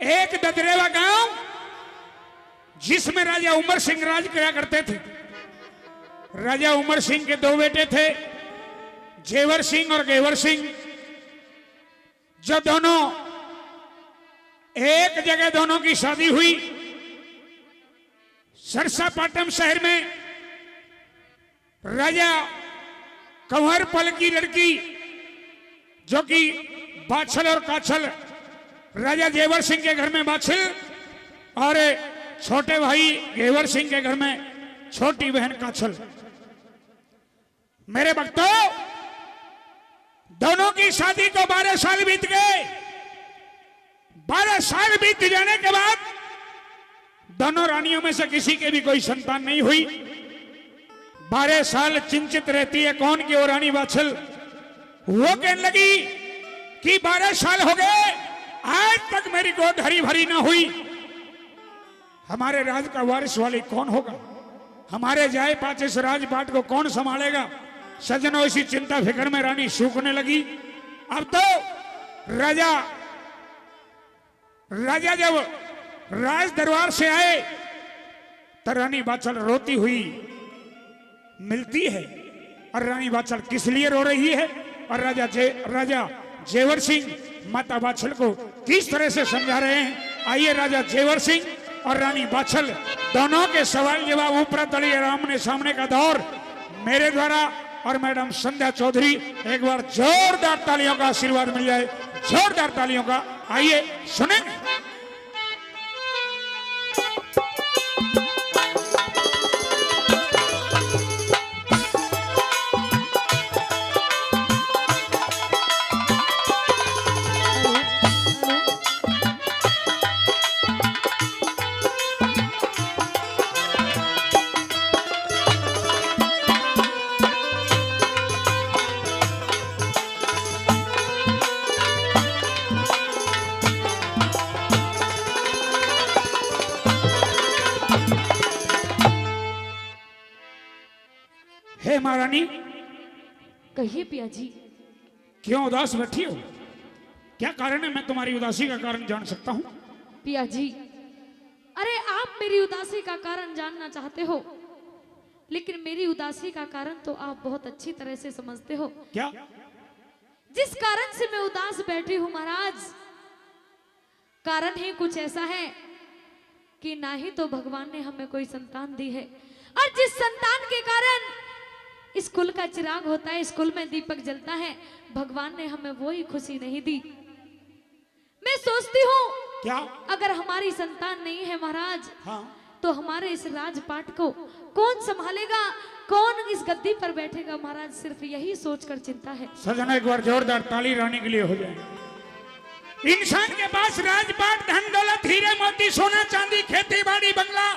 एक ददरेवा गांव जिसमें राजा उमर सिंह राज किया करते थे। राजा उमर सिंह के दो बेटे थे, जेवर सिंह और गेवर सिंह, जो दोनों एक जगह दोनों की शादी हुई सरसापाटम शहर में। राजा कंवर पल की लड़की जो कि बाछल और काछल, राजा जेवर सिंह के घर में बाछल और छोटे भाई गेवर सिंह के घर में छोटी बहन काछल। मेरे भक्तों, दोनों की शादी को 12 साल बीत गए। 12 साल बीत जाने के बाद दोनों रानियों में से किसी के भी कोई संतान नहीं हुई। 12 साल चिंतित रहती है कौन की वो रानी बाछल। वो कहने लगी कि 12 साल हो गए, आज तक मेरी गोद हरी भरी ना हुई। हमारे राज का वारिस वाली कौन होगा? हमारे जाए पाचे इस राजपाट को कौन संभालेगा? सजनों, इसी चिंता फिक्र में रानी सूखने लगी। अब तो राजा जब राज दरबार से आए तो रानी बाछल रोती हुई मिलती है। और रानी बाछल किस लिए रो रही है और राजा जेवर सिंह माता बाछल को किस तरह से समझा रहे हैं, आइए राजा जेवर सिंह और रानी बाछल दोनों के सवाल जवाब ऊपर तलिए आमने सामने का दौर मेरे द्वारा और मैडम संध्या चौधरी। एक बार जोरदार तालियों का आशीर्वाद मिल जाए, जोरदार तालियों का। आइए सुनेंगे। हे महारानी, कहिए पिया जी। क्यों उदास बैठी हो? क्या कारण है? मैं तुम्हारी उदासी का कारण जान सकता हूँ? पिया जी, अरे आप मेरी उदासी का कारण जानना चाहते हो, लेकिन मेरी उदासी का कारण तो आप बहुत अच्छी तरह से समझते हो। क्या? जिस कारण से मैं उदास बैठी हूँ महाराज, कारण है कुछ ऐसा है कि ना ही तो भगवान ने हमें कोई संतान दी है, और जिस संतान के कारण स्कूल का चिराग होता है, स्कूल में दीपक जलता है, भगवान ने हमें वो ही खुशी नहीं दी। मैं सोचती हूँ क्या? अगर हमारी संतान नहीं है महाराज, हाँ, तो हमारे इस राजपाट को कौन संभालेगा, कौन इस गद्दी पर बैठेगा महाराज, सिर्फ यही सोचकर चिंता है। सजना एक बार जोरदार ताली रानी के लिए हो जाए। इंसान के पास राजपाट, धन दौलत, हीरे मोती, सोना चांदी, खेती बाड़ी, बंगला,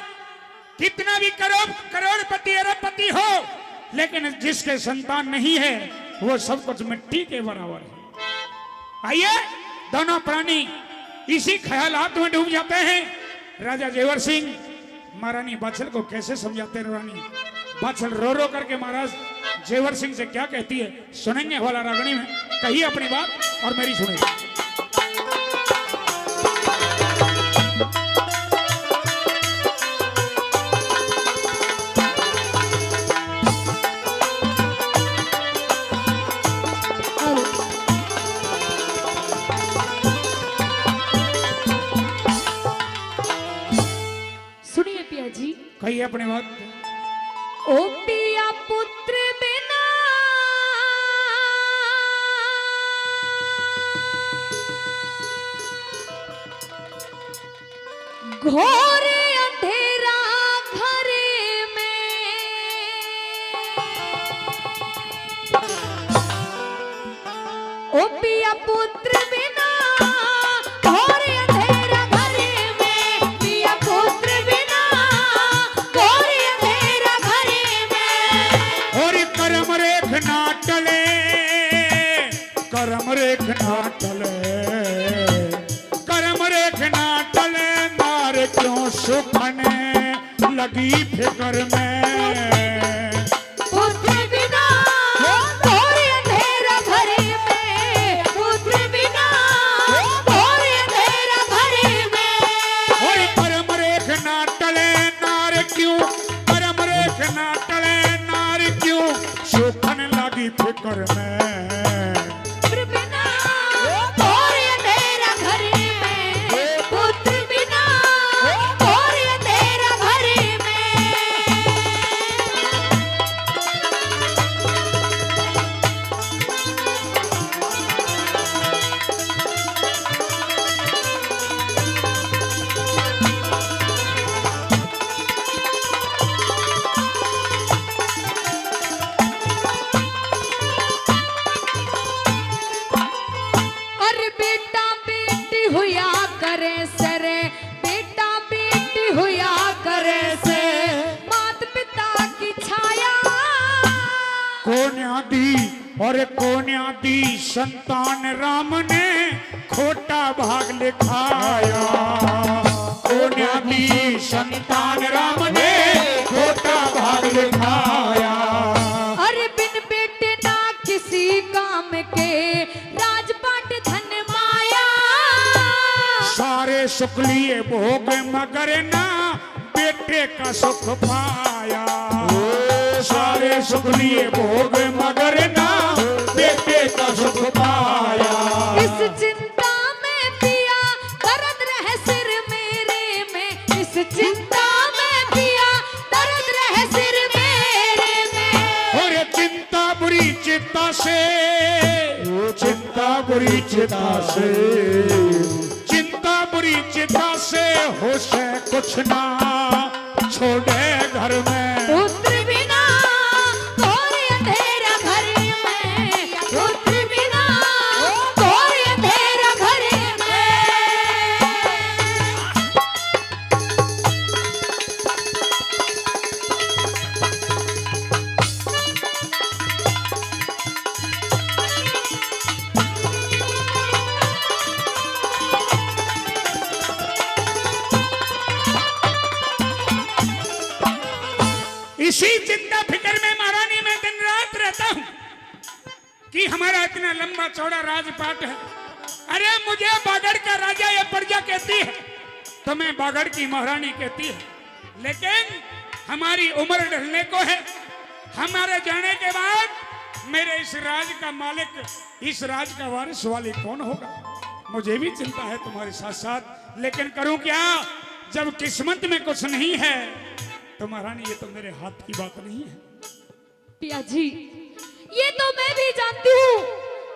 कितना भी करोड़पति अरबपति हो, लेकिन जिसके संतान नहीं है वो सब कुछ मिट्टी के बराबर है। आइए, दोनों प्राणी इसी ख्यालात में डूब जाते हैं। राजा जेवर सिंह महारानी बाछल को कैसे समझाते हैं। रानी बाछल रो रो करके महाराज जेवर सिंह से क्या कहती है, सुनेंगे वाला रागणी में। कहिए अपनी बात और मेरी सुनिए। कहिए अपने बात। ओ पिया पुत्र बिना घोर अंधेरा घर में, ओ पिया पुत्र बिना करम रेख ना टले, करम रेख ना टले, मार क्यों सुखने लगी फिक्र में। पुत्र बिना घोर अंधेरा घर में, पुत्र बिना घोर अंधेरा घर में, सुख ना टले नारी क्यों सुखन लगी फिकर में पुत्र बिना और अंधेरा घर में, पुत्र बिना और अंधेरा घर में। और बेटा बेटी हुआ करे सरे, बेटा बेटी हुआ करे से, माता पिता की छाया। कौन आदि और कौन आदि संतान राम ने खोटा भाग लिखाया कौन आदि संतान राम ने खोटा भाग लिखाया अरे बिन बेटे ना किसी काम के, राजपाट धन माया। सारे सुख लिए भोग मगर ना बेटे का सुख पाया सारे सुख लिए भोग मगर ना बेटे का सुख पाया इस चिंता में पिया दर्द रहे सिर मेरे में, इस चिंता में पिया दर्द रहे सिर मेरे में। और चिंता बुरी चिंता से चिंता बुरी चिंता से चिंता बुरी चिंता से हो से कुछ ना छोड़े घर में पुत्र बिना और अंधेरा घर में, पुत्र बिना और अंधेरा घर में। इसी चिंता फिक्र में महारानी में दिन रात रहता हूं कि हमारा इतना लंबा चौड़ा राजपाट है अरे मुझे बागड़ का राजा या प्रजा कहती है तो मैं बागड़ की महारानी कहती है लेकिन हमारी उम्र ढलने को है हमारे जाने के बाद मेरे इस राज का मालिक इस राज का वारिस वाली कौन होगा मुझे भी चिंता है तुम्हारे साथ साथ लेकिन करूं क्या जब किस्मत में कुछ नहीं है तो महारानी ये तो मेरे हाथ की बात नहीं है पिया जी ये तो मैं भी जानती हूँ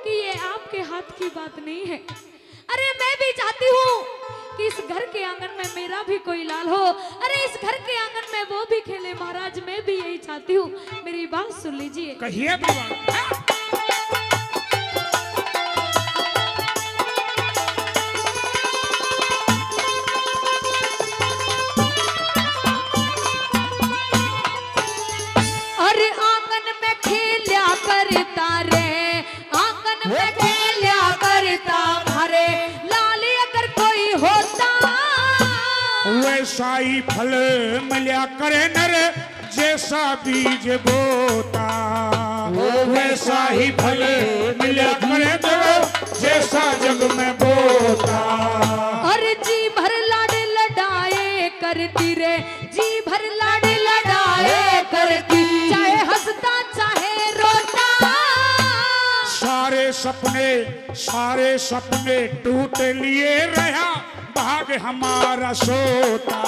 कि ये आपके हाथ की बात नहीं है। अरे मैं भी चाहती हूँ कि इस घर के आंगन में मेरा भी कोई लाल हो, अरे इस घर के आंगन में वो भी खेले। महाराज मैं भी यही चाहती हूँ, मेरी बात सुन लीजिए। कहिए बाबा। अरे आंगन में खेल्या करता रे, आंगन में खेल्या करता भरे, लाल अगर कोई होता वैसा ही फल मिल्या करे नर जैसा बीज बोता वैसा ही फल मिल्या करे नर जैसा जग में बोता और जी भर लाड लड़ाए करती रे, जी भर लाड लड़ाए करती, चाहे हंसता चाहे रोता। सारे सपने टूट लिए रहा भाग हमारा सोता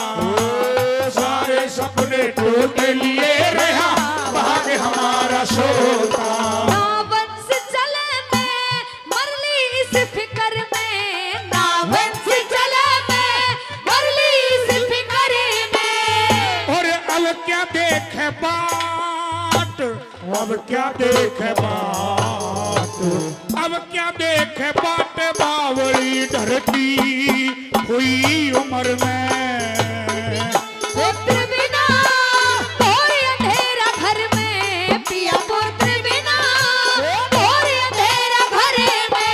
सारे सपने टूट लिए रहा भाग हमारा सोता ना वंश चले मैं मरली इस फिकर में, ना वंश चले मैं मरली इस फिकर में। और अब क्या देखे बाट अब क्या देखे बाट अब क्या देखे बाट बावली धरती हुई उम्र में पुत्र बिना कोई अंधेरा घर में, पिया पुत्र बिना कोई अंधेरा घर में।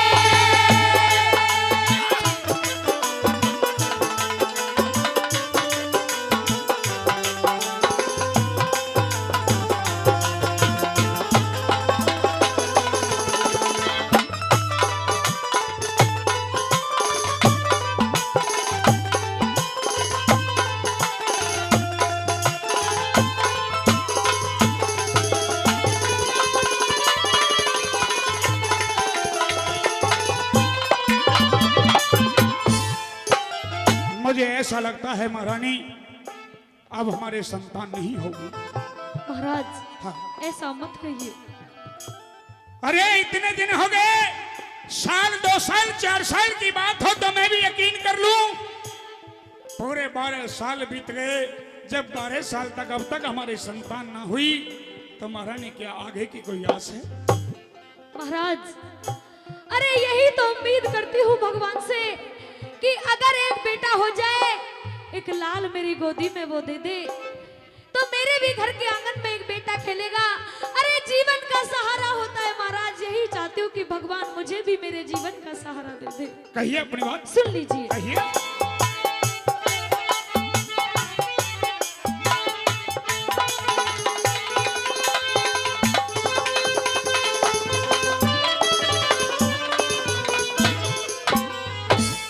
लगता है महारानी अब हमारे संतान नहीं होगी। महाराज हाँ। ऐसा मत कहिए। अरे इतने दिन हो गए, साल 2 साल 4 साल की बात हो तो मैं भी यकीन कर लूं। पूरे 12 साल बीत गए। जब 12 साल तक अब तक हमारी संतान ना हुई तो महारानी क्या आगे की कोई आस है? महाराज अरे यही तो उम्मीद करती हूँ भगवान से कि अगर एक बेटा हो जाए, एक लाल मेरी गोदी में वो दे दे तो मेरे भी घर के आंगन में एक बेटा खेलेगा। अरे जीवन का सहारा होता है महाराज, यही चाहती हूँ कि भगवान मुझे भी मेरे जीवन का सहारा दे दे। कहिए अपनी बात। सुन लीजिए। कहिए।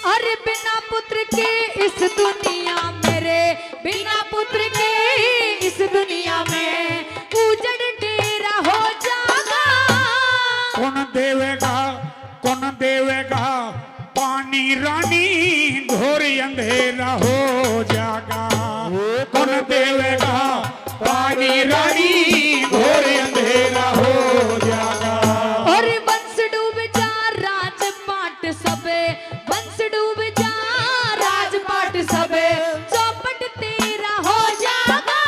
अरे बिना पुत्र के इस दुनिया मेरे, बिना पुत्र के इस दुनिया में उजड़ डेरा हो जाएगा। कौन देवेगा पानी रानी, घोर अंधेरा हो जाएगा। कौन देवेगा पानी रानी, घोर अंधेरा हो जाएगा। और वंश डूब जा राजपाट सबे, वंश डूब जा राजपाट सबे, चौपट तेरा हो जाएगा।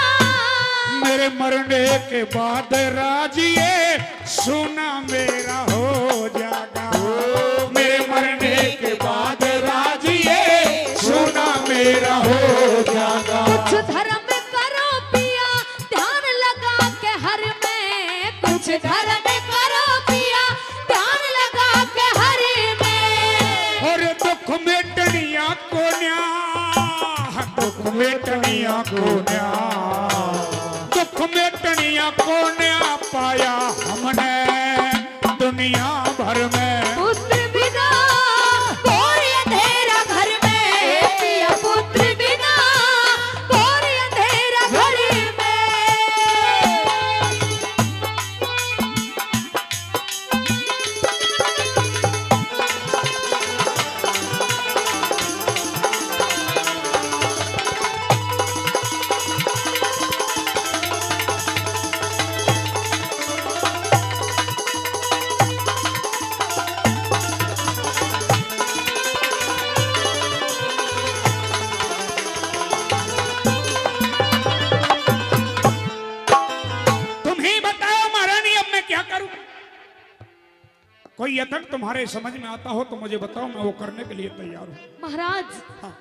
मेरे मरने के बाद राजिए सोना मेरा हो जाएगा। मेरे मरने के बाद राजिए सोना मेरा हो जाएगा। कुछ धर्म करो पिया ध्यान लगा के हर में, कुछ धर्म करो पिया ध्यान लगा के हर में। और दुख में टनिया को न्या, दुख में टनिया को न्या, दुख में टनिया को न्या पाया हमने दुनिया भर में। पुत्र बिना घोर अंधेरा घर में, पिया पुत्र बिना घोर अंधेरा घर में। कोई यतन तुम्हारे समझ में आता हो तो मुझे बताओ, मैं वो करने के लिए तैयार हूँ। महाराज हाँ।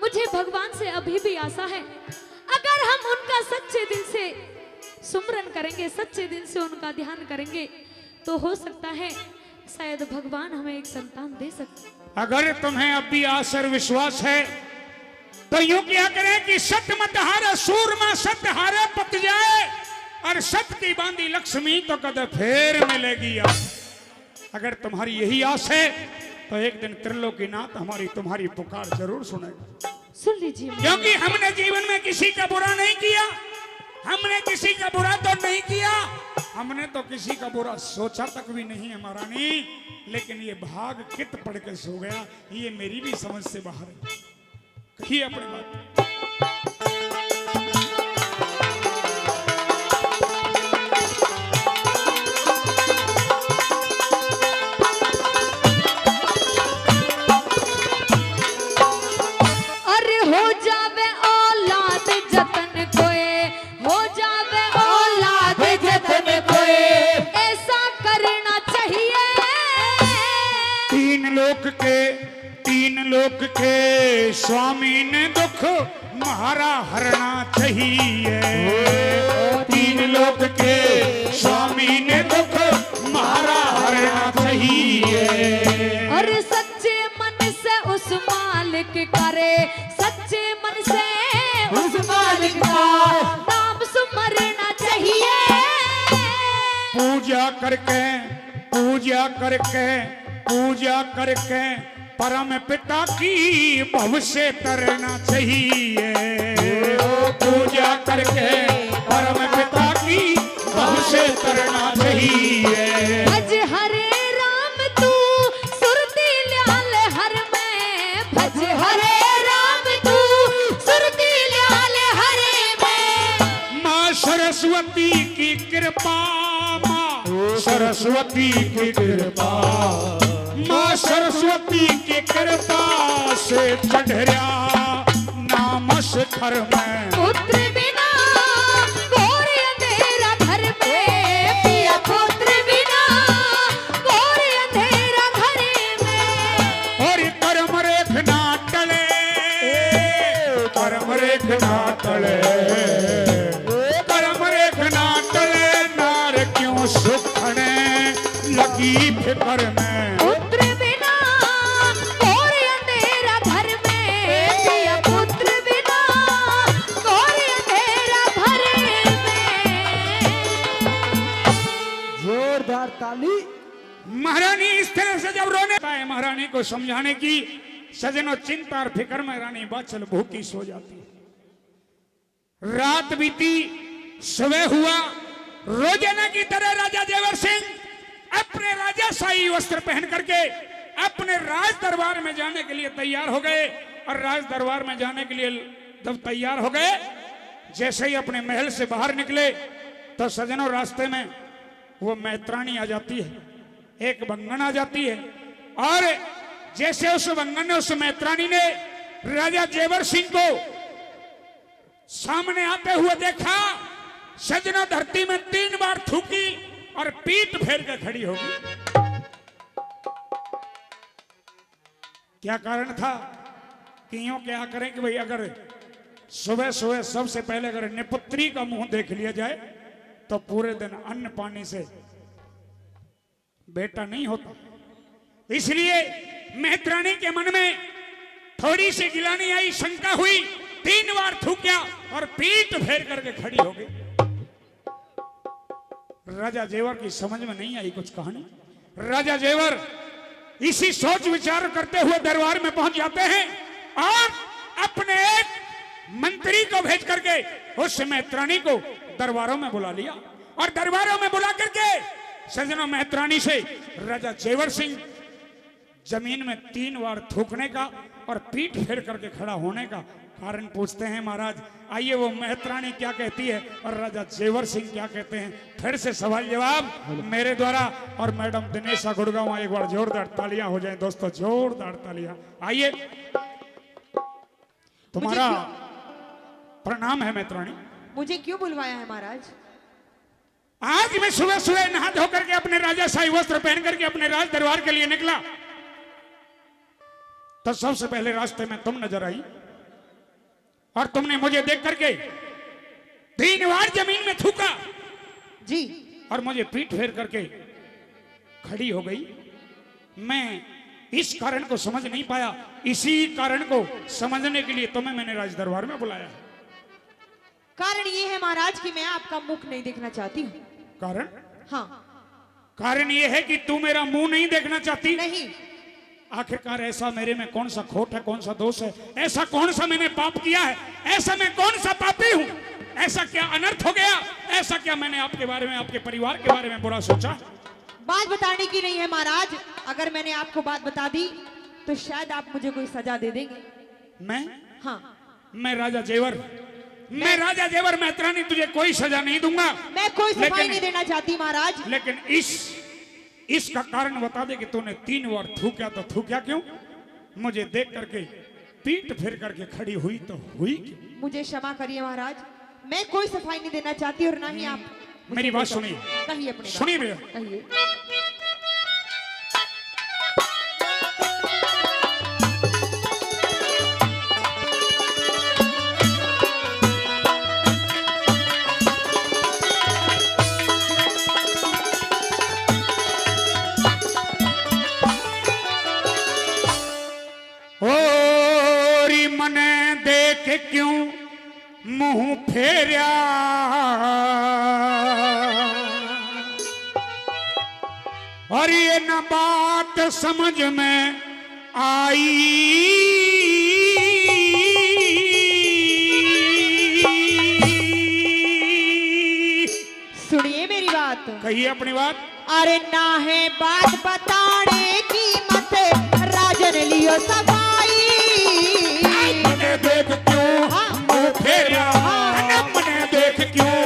मुझे भगवान से अभी भी आशा है, अगर हम उनका सच्चे दिल से सुमरन करेंगे, सच्चे दिल से उनका ध्यान करेंगे तो हो सकता है शायद भगवान हमें एक संतान दे सकते। अगर तुम्हें अब भी आस और विश्वास है तो यूं क्या करें कि सत्य मत हारे सूरमा, सत्य हारे पत जाए, और सत्य की बांधी लक्ष्मी तो कद फेर मिलेगी। अगर तुम्हारी यही आस है तो एक दिन त्रिलोकीनाथ हमारी तुम्हारी पुकार जरूर सुनेगा। सुन लीजिए, क्योंकि हमने जीवन में किसी का बुरा नहीं किया, हमने किसी का बुरा तो नहीं किया, हमने तो किसी का बुरा सोचा तक भी नहीं है महारानी। लेकिन ये भाग कित पड़ के सो गया, ये मेरी भी समझ से बाहर है। कहिए अपनी बात। तीन लोक के स्वामी ने दुख महारा हरना चाहिए। तीन लोक के स्वामी ने दुख महारा हरना चाहिए। और सच्चे मन से उस मालिक करे, सच्चे मन से उस मालिक का नाम सुमरना चाहिए। पूजा करके पूजा करके पूजा करके परम पिता की भव से तरना चाहिए। पूजा करके परम पिता की भव से तरना चाहिए। भज हरे राम तू सुरती ल्याल हर में, भज हरे राम तू सरस्वती की कृपा, माँ सरस्वती की कृपा, माँ सरस्वती की कृपा से चढ़िया नाम शिखर में। पुत्र बिना घोर अंधेरा घर में, पिया पुत्र बिना घोर अंधेरा घर में। और कर्म रेख ना टले, कर्म रेख ना टले, कर्म रेख ना टले, नार क्यों सुखने लगी फिकर में। पुत्र बिना घोर अंधेरा घर में, पिया पुत्र बिना घोर अंधेरा घर में। जोरदार ताली। महारानी इस तरह से जब रोने है, महारानी को समझाने की, सजनों चिंता और फिक्र में रानी बाचल भूखी सो जाती है। रात बीती, सुबह हुआ, रोजाना की तरह राजा जेवर सिंह अपने राजाशाही वस्त्र पहन करके अपने राज दरबार में जाने के लिए तैयार हो गए। और राज दरबार में जाने के लिए जब तैयार हो गए, जैसे ही अपने महल से बाहर निकले तो सजनों रास्ते में वो मैत्राणी आ जाती है, एक बंगन आ जाती है। और जैसे उस बंगन ने, उस मैत्राणी ने राजा जेवर सिंह को सामने आते हुए देखा, सजनों धरती में 3 बार थूकी और पीठ फेर कर खड़ी होगी। क्या कारण था कि यूं क्या करें कि भाई अगर सुबह सुबह सबसे पहले अगर निपुत्री का मुंह देख लिया जाए तो पूरे दिन अन्न पानी से बेटा नहीं होता। इसलिए मैत्राणी के मन में थोड़ी सी गिलानी आई, शंका हुई, 3 बार थूकिया और पीठ फेर करके खड़ी हो गई। राजा जेवर की समझ में नहीं आई कुछ कहानी। राजा जेवर इसी सोच विचार करते हुए दरबार में पहुंच जाते हैं और अपने एक मंत्री को भेज करके उस मैत्राणी को दरबारों में बुला लिया। और दरबारों में बुला करके सजनों मैत्राणी से राजा जेवर सिंह जमीन में 3 बार थूकने का और पीठ फेर करके खड़ा होने का कारण पूछते हैं। महाराज आइए वो मैत्राणी क्या कहती है और राजा जेवर सिंह क्या कहते हैं, फिर से सवाल जवाब मेरे द्वारा। और मैडम दिनेशा गुड़गांव, एक बार जोरदार तालियां हो जाएं दोस्तों, जोरदार तालियां। आइए, तुम्हारा प्रणाम है मैत्राणी। मुझे क्यों बुलवाया है महाराज? आज मैं सुबह सुबह नहा धो करके अपने राजाशाही वस्त्र पहन करके अपने राज दरबार के लिए निकला तो सबसे पहले रास्ते में तुम नजर आई और तुमने मुझे देख करके 3 बार जमीन में थूका जी, और मुझे पीठ फेर करके खड़ी हो गई। मैं इस कारण को समझ नहीं पाया, इसी कारण को समझने के लिए तुम्हें मैंने राज दरबार में बुलाया है। कारण ये है महाराज कि मैं आपका मुख नहीं देखना चाहती हूँ। कारण? हाँ। कारण ये है कि तू मेरा मुंह नहीं देखना चाहती? नहीं। आखिरकार ऐसा मेरे में कौन सा खोट है, कौन सा दोष है, ऐसा कौन सा मैंने पाप किया है, ऐसा मैं कौन सा पापी हूं, ऐसा क्या अनर्थ हो गया, ऐसा क्या मैंने आपके बारे में, आपके परिवार के बारे में बुरा सोचा? बात बताने की नहीं है महाराज, अगर मैंने आपको बात बता दी तो शायद आप मुझे कोई सजा दे देंगे। मैं? हाँ। मैं राजा जेवर, मैं राजा जेवर मैत्राणी तुझे कोई सजा नहीं दूंगा। मैं कोई सफाई नहीं देना चाहती महाराज। लेकिन इसका कारण बता दे कि तूने 3 बार थूका तो थूका क्यों? मुझे देख करके पीठ फेर करके खड़ी हुई तो हुई क्यों? मुझे क्षमा करिए महाराज, मैं कोई सफाई नहीं देना चाहती और ना ही आप। मेरी बात सुनिए, कहिए अपनी बात। सुनिए भैया। कहिए। ओरी मने देख क्यों मुंह फेरिया, और ये न बात समझ में आई, सुनिए मेरी बात। कहिए अपनी बात। अरे ना है बात बताने की मत राजन लियो सफाई। मने देख क्यों मुंह फेरिया, मने देख क्यों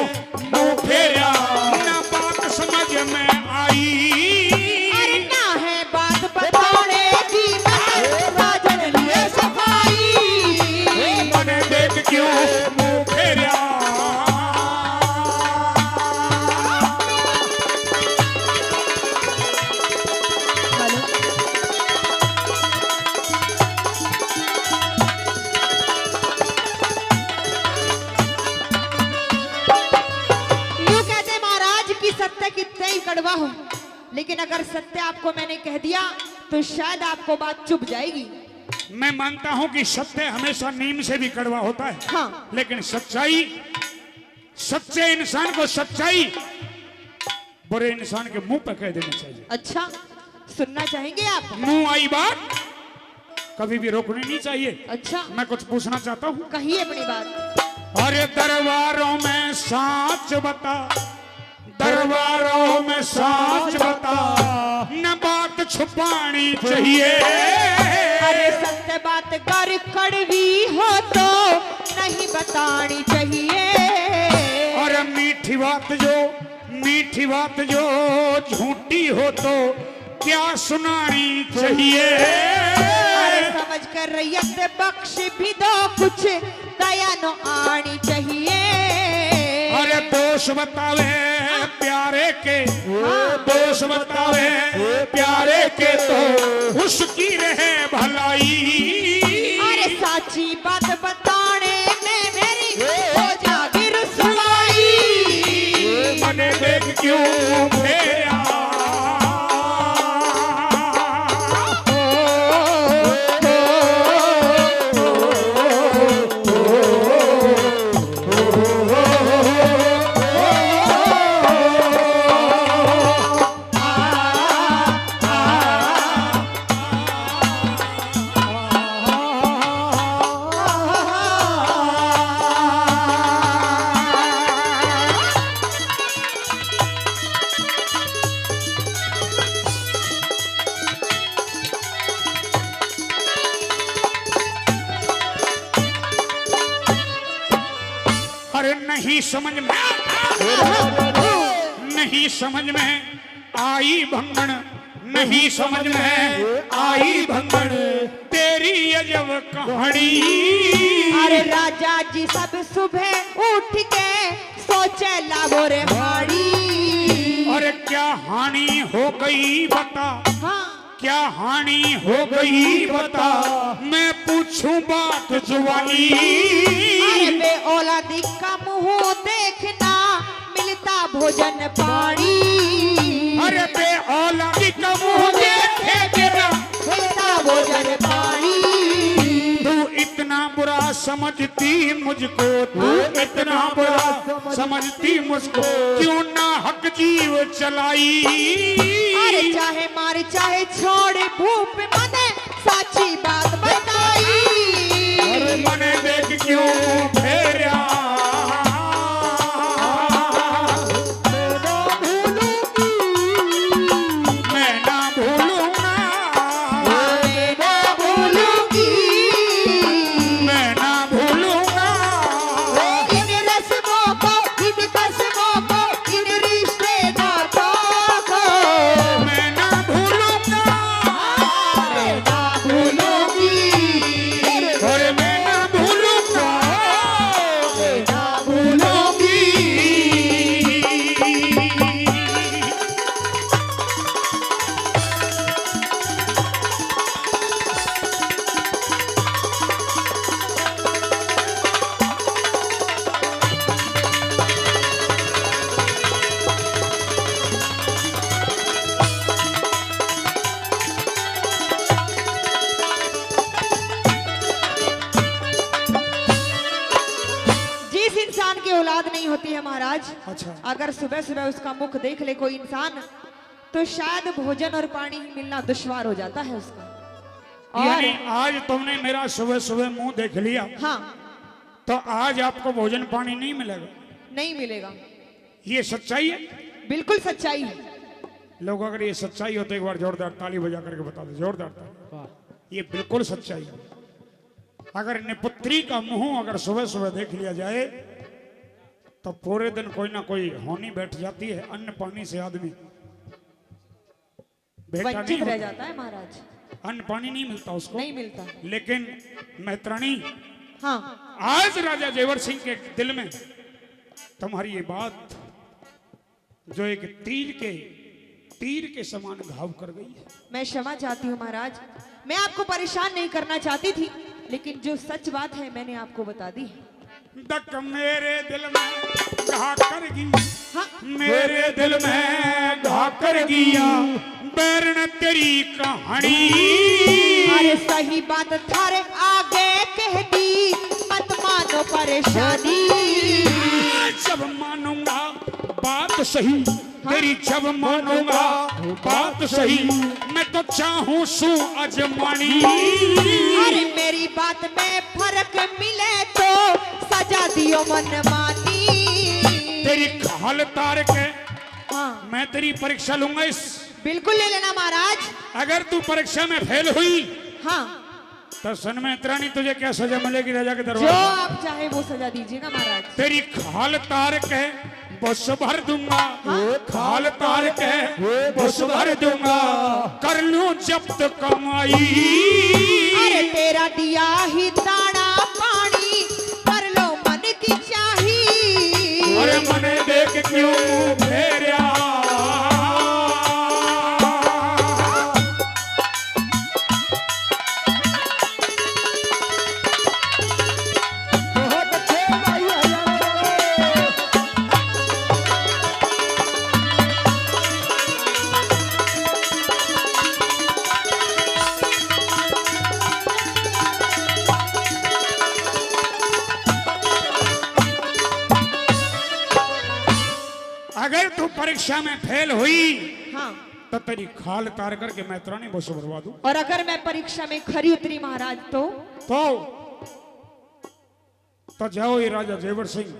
सत्य कितना ही कड़वा हो, लेकिन अगर सत्य आपको मैंने कह दिया तो शायद आपको बात चुभ जाएगी। मैं मानता हूं कि सत्य हमेशा नीम से भी कड़वा होता है, हाँ। लेकिन सच्चाई, सच्चे इंसान को सच्चाई बुरे इंसान के मुंह पर कह देना चाहिए। अच्छा, सुनना चाहेंगे आप? मुंह आई बात कभी भी रोकनी नहीं चाहिए। अच्छा, मैं कुछ पूछना चाहता हूँ। कहिए अपनी बात। अरे दरबारों में साच बता, दरबारों में साच बता, न बात छुपानी चाहिए। अरे सत्य बात कर कड़वी हो तो नहीं बतानी चाहिए। और मीठी बात जो झूठी हो तो क्या सुनानी चाहिए। अरे समझ कर रैयत बख्श भी दो, कुछ दया न आनी चाहिए। अरे दोष बतावे प्यारे के, दोष बतावे प्यारे के तो उसकी रहे भलाई। अरे साची बात बताने में मेरी हो जागी रुसवाई। मने देख क्यों फेरा, अरे नहीं समझ में, नहीं समझ में आई भंगण, नहीं समझ में आई भंगण तेरी अजब कहानी। अरे राजा जी सब सुबह उठ के सोचे लावो रे हाड़ी। अरे क्या हानि हो गई बता, हाँ। क्या हानि हो गई बता, मैं पूछूं बात जुबानी। अरे बे औलादी का मुंह देखना, मिलता भोजन पानी। अरे बे औलादी का मुंह देखे बिना मिलता भोजन पानी। तू इतना बुरा समझती मुझको, तू इतना बुरा समझती मुझको, क्यों ना हक जीव चलाई। अरे चाहे मार चाहे छोड़ भूप मने साची बात बताई। अरे मने देख क्यों फेरा, मैं ना भूलूंगा, मैं ना भूलूंगी, मैं ना भूलूंगा। इन रस्मों को, इन कसमों को, इन रिश्तेदारों को। मैं ना भूलूंगा, मैं ना भूलूंगी, और मैं ना भूलूंगा, मैं ना भूलूंगी। जिस इंसान की औलाद नहीं होती है महाराज, अच्छा। अगर सुबह सुबह उसका मुख देख ले कोई इंसान, तो शायद भोजन और पानी ही मिलना दुश्वार हो जाता है उसका। और यानी आज तुमने मेरा सुबह सुबह मुंह देख लिया, हाँ, तो आज आपको भोजन पानी नहीं मिलेगा, नहीं मिलेगा। ये सच्चाई है। बिल्कुल सच्चाई है। लोग अगर ये सच्चाई हो तो एक बार जोरदार ताली बजा करके बता दो, जोरदार ताली। ये बिल्कुल सच्चाई है। अगर निपुत्री का मुंह अगर सुबह सुबह देख लिया जाए तो पूरे दिन कोई ना कोई होनी बैठ जाती है, अन्न पानी से आदमी बेटा नहीं वंचित रह होता, जाता है महाराज, अन्न पानी नहीं मिलता उसको। नहीं मिलता। लेकिन मैत्राणी, हाँ, आज राजा जेवर सिंह के दिल में तुम्हारी ये बात जो एक तीर के समान घाव कर गई है। मैं क्षमा चाहती हूँ महाराज, मैं आपको परेशान नहीं करना चाहती थी, लेकिन जो सच बात है मैंने आपको बता दी है। दक मेरे दिल में घा कर गई, हाँ, मेरे दिल में घा कर गया बैरन तेरी कहानी। अरे सही बात थारे आगे कह दी मत मानो परेशानी। जब मानूंगा बात सही तेरी, जब मानूंगा बात सही, मैं तो चाहूं सू अजमानी। अरे मेरी बात में फर्क मिले तो सजा दियो मनमानी। तेरी खाल तार के हाँ मैं तेरी परीक्षा लूंगा इस। बिल्कुल ले लेना महाराज। अगर तू परीक्षा में फेल हुई हाँ तो सन में इतरानी तुझे क्या सजा मिलेगी राजा के जो दरबार में? आप चाहे वो सजा दीजिए ना महाराज। तेरी खाल तार के बस भर दूंगा, खाल तार के बस भर दूंगा, कर लूं जब्त कमाई। अरे तेरा दिया ही दाना पानी कर लो मन की चाही। अरे मने देख क्यों फेरिया बहुत अच्छे भाई हजारे। अगर तू परीक्षा में फेल हुई हाँ तो तेरी खाल तार करके मैं इतरानी बस भरवा दूं। और अगर मैं परीक्षा में खरी उतरी महाराज तो जाओ ये राजा जेवर सिंह,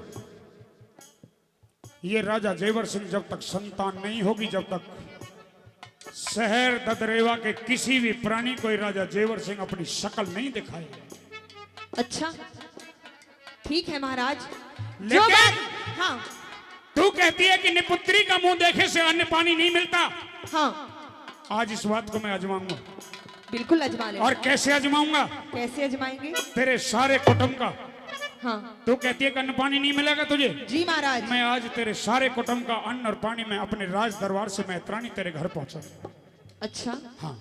ये राजा जेवर सिंह जब तक संतान नहीं होगी, जब तक शहर ददरेवा के किसी भी प्राणी को ये राजा जेवर सिंह अपनी शक्ल नहीं दिखाएगा। अच्छा ठीक है महाराज। जो लेकिन बात हाँ तू कहती है कि निपुत्री का मुंह देखे से अन्न पानी नहीं मिलता। हाँ आज इस बात को मैं आजमाऊंगा। बिल्कुल अजमा ले। और कैसे आजमाऊंगा? कैसे अजमाएंगे? तेरे सारे कुटुंब का। हाँ तू कहती है कि अन्न पानी नहीं मिलेगा तुझे, जी महाराज। मैं आज तेरे सारे कुटुंब का अन्न और पानी में अपने राज दरबार से मैं इतरानी तेरे घर पहुंचा। अच्छा हाँ,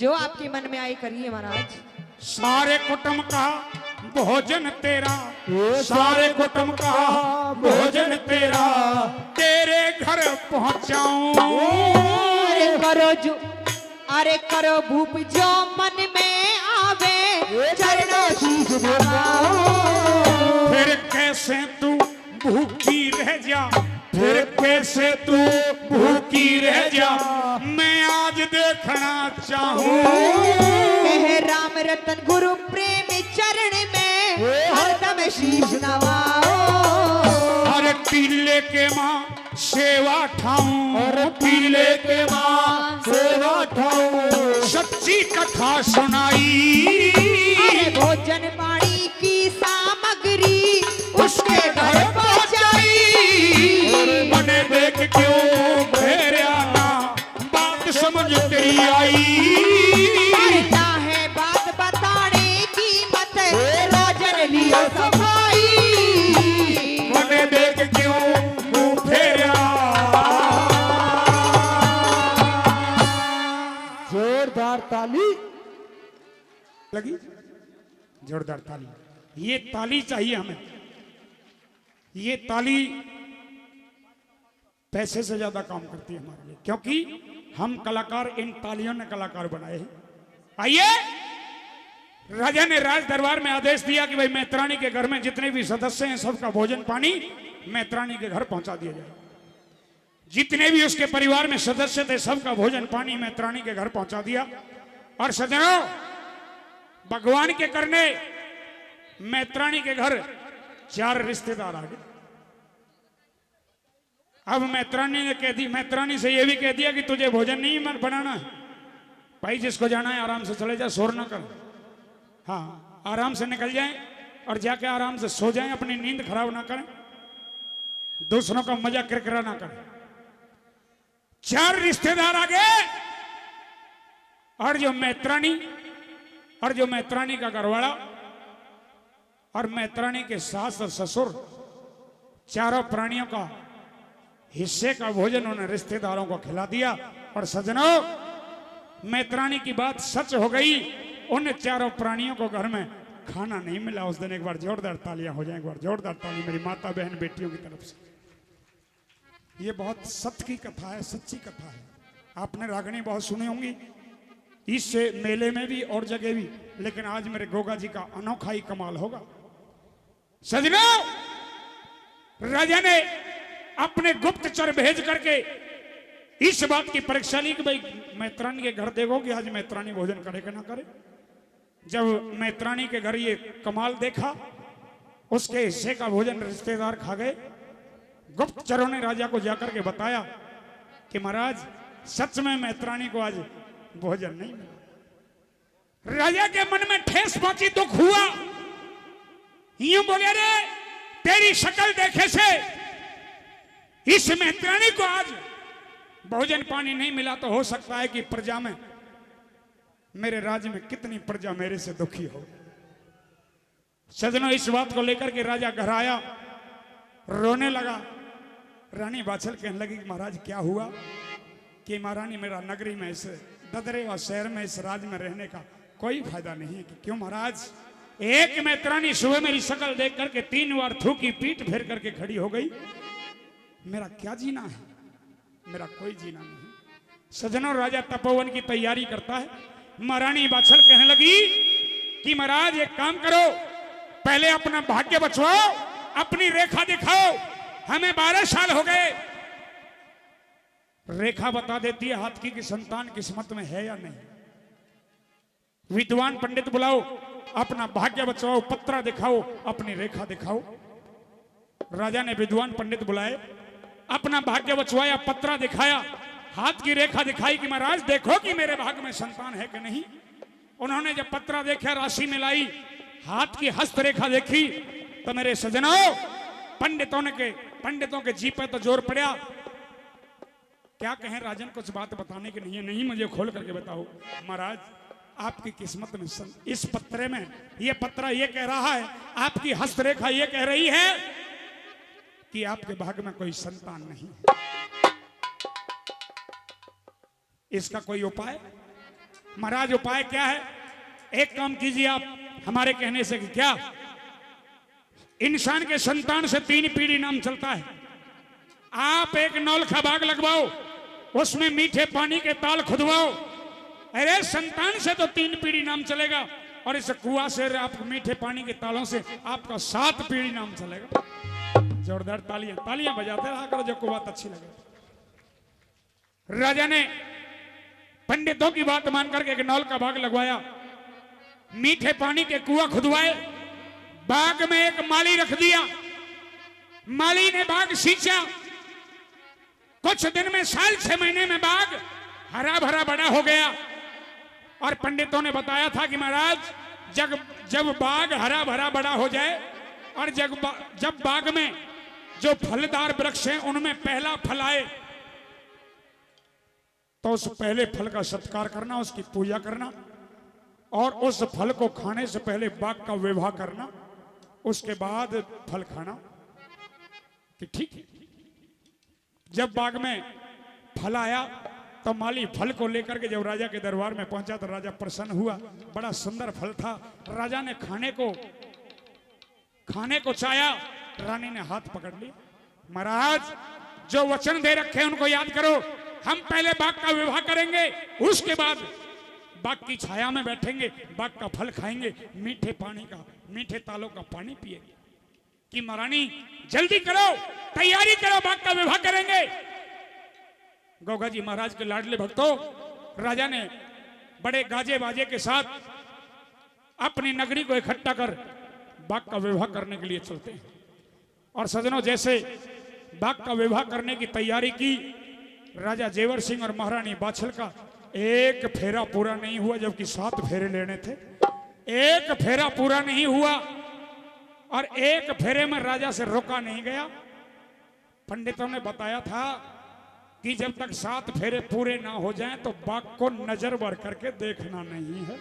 जो आपके मन में आए करिए महाराज। सारे कुटुंब का भोजन तेरा, सारे कुटुंब का भोजन तेरा, तेरे घर पहुंचाऊं। अरे करो जो अरे करो भूप जो मन में आवे चरणों शीश झुकाओ। फिर कैसे तू भूखी रह जा, फिर कैसे तू भूखी रह जा, मैं आज देखना चाहूं। कहे राम रतन गुरु प्रेम चरण में हरदम शीश नवाओ। अरे टीले के माँ सेवा ठाऊं, और टीले के माँ सेवा ठाऊं, सच्ची कथा सुनाई। अरे भोजन पानी की सामग्री उसके घर पहुंचाई। मने देख क्यों फेरिया ना, बात समझ तेरी आई। ना है बात बताने की मत रोजन लियो सफाई। मने देख क्यों मुंह फेरिया। जोरदार ताली लगी? जोरदार ताली। ये ताली चाहिए हमें। ये ताली पैसे से ज्यादा काम करती है हमारे लिए, क्योंकि हम कलाकार, इन तालियों ने कलाकार बनाए हैं। आइए, राजा ने राज दरबार में आदेश दिया कि भाई मैत्राणी के घर में जितने भी सदस्य हैं सबका भोजन पानी मैत्राणी के घर पहुंचा दिया जाए। जितने भी उसके परिवार में सदस्य थे सबका भोजन पानी मैत्राणी के घर पहुंचा दिया। और सज्जनों, भगवान के करने मैत्राणी के घर 4 रिश्तेदार आ गए। अब मैत्राणी ने कह दी, मैत्राणी से यह भी कह दिया कि तुझे भोजन नहीं बनाना है भाई, जिसको जाना है आराम से चले जा, शोर ना कर। हाँ, आराम से निकल जाएं और जाके आराम से सो जाएं, अपनी नींद खराब ना करें, दूसरों का मजा किरकिरा ना करें। 4 रिश्तेदार आ गए और जो मैत्राणी का घरवाला और मैत्राणी के सास और ससुर, चारों प्राणियों का हिस्से का भोजन उन्हें रिश्तेदारों को खिला दिया। और सज्जनों, मैत्राणी की बात सच हो गई, उन चारों प्राणियों को घर में खाना नहीं मिला उस दिन। एक बार जोरदार तालियां हो जाए, एक बार जोरदार ताली मेरी माता बहन बेटियों की तरफ से। ये बहुत सत्य की कथा है, सच्ची कथा है। आपने रागनी बहुत सुनी होंगी इस मेले में भी और जगह भी, लेकिन आज मेरे गोगा जी का अनोखा ही कमाल होगा। सजनों, राजा ने अपने गुप्तचर भेज करके इस बात की परीक्षा ली कि भाई मैत्रानी के घर देखो कि आज मैत्रानी भोजन करे कि ना करे। जब मैत्रानी के घर ये कमाल देखा, उसके हिस्से का भोजन रिश्तेदार खा गए। गुप्तचरों ने राजा को जाकर के बताया कि महाराज सच में मैत्रानी को आज भोजन नहीं मिला। राजा के मन में ठेस पहुंची, दुख हुआ। यूं बोले, रे तेरी शक्ल देखे से इस मैत्रानी को आज भोजन पानी नहीं मिला तो हो सकता है कि प्रजा में, मेरे राज्य में कितनी प्रजा मेरे से दुखी हो। सजनों, इस बात को लेकर के राजा घर आया, रोने लगा। रानी बाछल कहने लगी कि महाराज क्या हुआ? कि महारानी मेरा नगरी में इस ददरे व शहर में इस राज्य में रहने का कोई फायदा नहीं है। कि क्यों महाराज? एक मैत्रानी सुबह मेरी शक्ल देख करके 3 बार थूकी, पीठ फेर करके खड़ी हो गई। मेरा क्या जीना है? मेरा कोई जीना नहीं। सजनों, राजा तपोवन की तैयारी करता है। महारानी बाछल कहने लगी कि महाराज एक काम करो, पहले अपना भाग्य बचवाओ, अपनी रेखा दिखाओ। हमें 12 साल हो गए। रेखा बता देती है हाथ की कि संतान किस्मत में है या नहीं। विद्वान पंडित बुलाओ, अपना भाग्य बचवाओ, पत्रा दिखाओ, अपनी रेखा दिखाओ। राजा ने विद्वान पंडित बुलाए, अपना भाग्य बचवाया, पत्रा दिखाया, हाथ की रेखा दिखाई कि महाराज देखो कि मेरे भाग्य में संतान है कि नहीं। उन्होंने जब पत्रा देखा, राशि मिलाई, हाथ की हस्त रेखा देखी, तो मेरे सजनों, पंडितों के जी पे तो जोर पड़ा। क्या कहें राजन, कुछ बात बताने की नहीं है। नहीं, मुझे खोल करके बताओ। महाराज आपकी किस्मत में इस पत्रे में, ये पत्रा ये कह रहा है, आपकी हस्तरेखा ये कह रही है कि आपके भाग्य में कोई संतान नहीं है। इसका कोई उपाय? महाराज उपाय क्या है? एक काम कीजिए आप हमारे कहने से। कि क्या? इंसान के संतान से 3 पीढ़ी नाम चलता है। आप एक नौलखा बाग लगवाओ, उसमें मीठे पानी के ताल खुदवाओ। अरे संतान से तो 3 पीढ़ी नाम चलेगा, और इस कुआं से आप मीठे पानी के तालों से आपका 7 पीढ़ी नाम चलेगा। जोरदार तालियां बजाते रहा करो जब को बात अच्छी लगे। राजा ने पंडितों की बात मान करके एक नौल का बाग लगवाया, मीठे पानी के कुआं खुदवाए, बाग में एक माली रख दिया। माली ने बाग सींचा। कुछ दिन में, साल 6 महीने में बाग हरा भरा बड़ा हो गया। और पंडितों ने बताया था कि महाराज जब बाग हरा भरा बड़ा हो जाए, और जब बाग में जो फलदार वृक्ष हैं उनमें पहला फल आए, तो उस पहले फल का सत्कार करना, उसकी पूजा करना, और उस फल को खाने से पहले बाग का विवाह करना, उसके बाद फल खाना। कि ठीक है। जब बाग में फल आया तो माली फल को लेकर के जब राजा के दरबार में पहुंचा तो राजा प्रसन्न हुआ। बड़ा सुंदर फल था। राजा ने खाने को चाहा। रानी ने हाथ पकड़ लिया। महाराज जो वचन दे रखे हैं उनको याद करो। हम पहले बाग का विवाह करेंगे, उसके बाद बाग की छाया में बैठेंगे, बाग का फल खाएंगे, मीठे तालों का पानी पिएंगे। कि महारानी जल्दी करो, तैयारी करो, बाग का विवाह करेंगे। गोगा जी महाराज के लाडले भक्तों, राजा ने बड़े गाजे बाजे के साथ अपनी नगरी को इकट्ठा कर बाग का विवाह करने के लिए चलते हैं। और सजनों, जैसे बाग का विवाह करने की तैयारी की, राजा जेवर सिंह और महारानी बाछल का एक फेरा पूरा नहीं हुआ, जबकि 7 फेरे लेने थे। एक फेरा पूरा नहीं हुआ, और एक फेरे में राजा से रोका नहीं गया। पंडितों ने बताया था कि जब तक 7 फेरे पूरे ना हो जाएं तो बाग को नजर भर करके देखना नहीं है।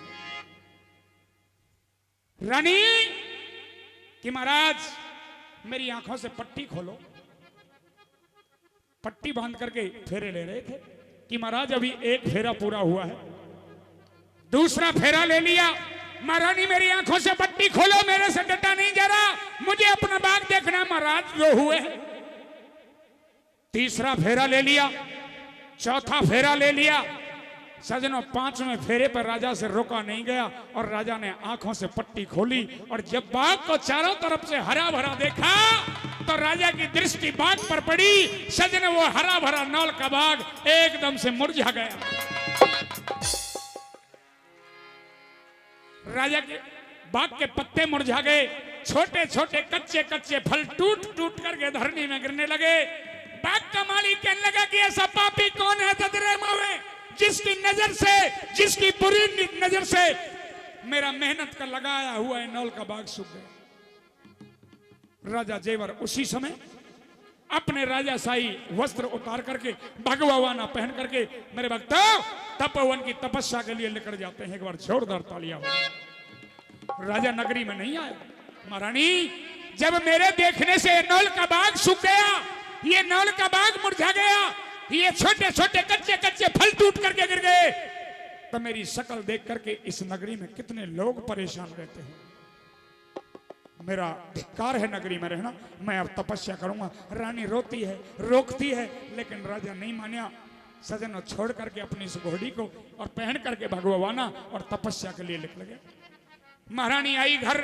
रानी कि महाराज मेरी आंखों से पट्टी खोलो। पट्टी बांध करके फेरे ले रहे थे कि महाराज अभी एक फेरा पूरा हुआ है। दूसरा फेरा ले लिया। महारानी मेरी आंखों से पट्टी खोलो, मेरे से डटा नहीं जा रहा, मुझे अपना बाग देखना। महाराज जो हुए तीसरा फेरा ले लिया, चौथा फेरा ले लिया। सजनों, पांचवें फेरे पर राजा से रोका नहीं गया और राजा ने आंखों से पट्टी खोली और जब बाग को चारों तरफ से हरा भरा देखा तो राजा की दृष्टि बाग पर पड़ी। सजनों, वो हरा भरा नौल का बाग एकदम से मुरझा गया। राजा के बाग के पत्ते मुरझा गए, छोटे छोटे कच्चे कच्चे फल टूट टूट करके धरनी में गिरने लगे। बाग का मालिक कहने लगा कि ऐसा पापी कौन है ददरे मावे, जिसकी नजर से, जिसकी बुरी नजर से मेरा मेहनत का लगाया हुआ है नौल का बाग सूख गया। राजा जेवर उसी समय अपने राजाशाही वस्त्र उतार करके, भगवा वाना पहन करके मेरे भक्तों तपोवन की तपस्या के लिए निकल जाते हैं। एक बार जोरदार तालियां हो। राजा नगरी में नहीं आया। महारानी, जब मेरे देखने से नौल का बाग सूख गया, ये नौल का बाग मुरझा गया, ये छोटे छोटे कच्चे कच्चे फल टूट करके गिर गए, तो मेरी शक्ल देख करके इस नगरी में कितने लोग परेशान रहते हैं। मेरा धिक्कार है नगरी में रहना, मैं अब तपस्या करूंगा। रानी रोती है, रोकती है, लेकिन राजा नहीं माना। सजनों, छोड़ करके अपनी इस घोड़ी को और पहन करके भगवाना और तपस्या के लिए निकल गए। महारानी आई घर,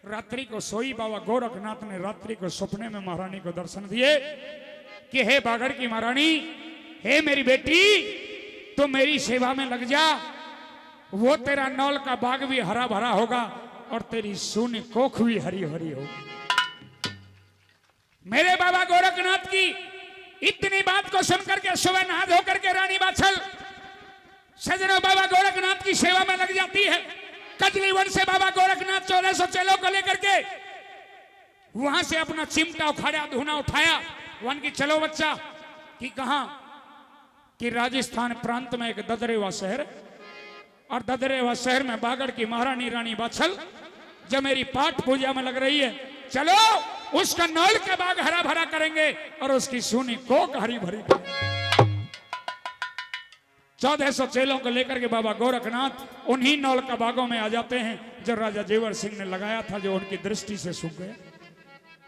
रात्रि को सोई। बाबा गोरखनाथ ने रात्रि को सपने में महारानी को दर्शन दिए कि हे बागड़ की महारानी, हे मेरी बेटी, तो मेरी सेवा में लग जा, वो तेरा नौल का बाग भी हरा भरा होगा और तेरी सूनी कोख भी हरी हरी होगी। मेरे बाबा गोरखनाथ की इतनी बात को सुनकर के सुबह नहा धो करके रानी बाछल सजनों बाबा गोरखनाथ की सेवा में लग जाती है। कजली वन से बाबा गोरखनाथ 1400 चेलों को लेकर के वहां से अपना चिमटा उखाड़ा, धुना उठाया। वन की चलो बच्चा कि कहा कि राजस्थान प्रांत में एक ददरेवा शहर, और ददरेवा शहर में बागड़ की महारानी रानी बाछल जब मेरी पाठ पूजा में लग रही है, चलो उसका नौल का बाग हरा भरा करेंगे और उसकी सूनी कोक हरी भरी करेंगे। 1400 चेलों को लेकर के बाबा गोरखनाथ उन्हीं नौल का बागों में आ जाते हैं जो राजा जेवर सिंह ने लगाया था, जो उनकी दृष्टि से सूख गया।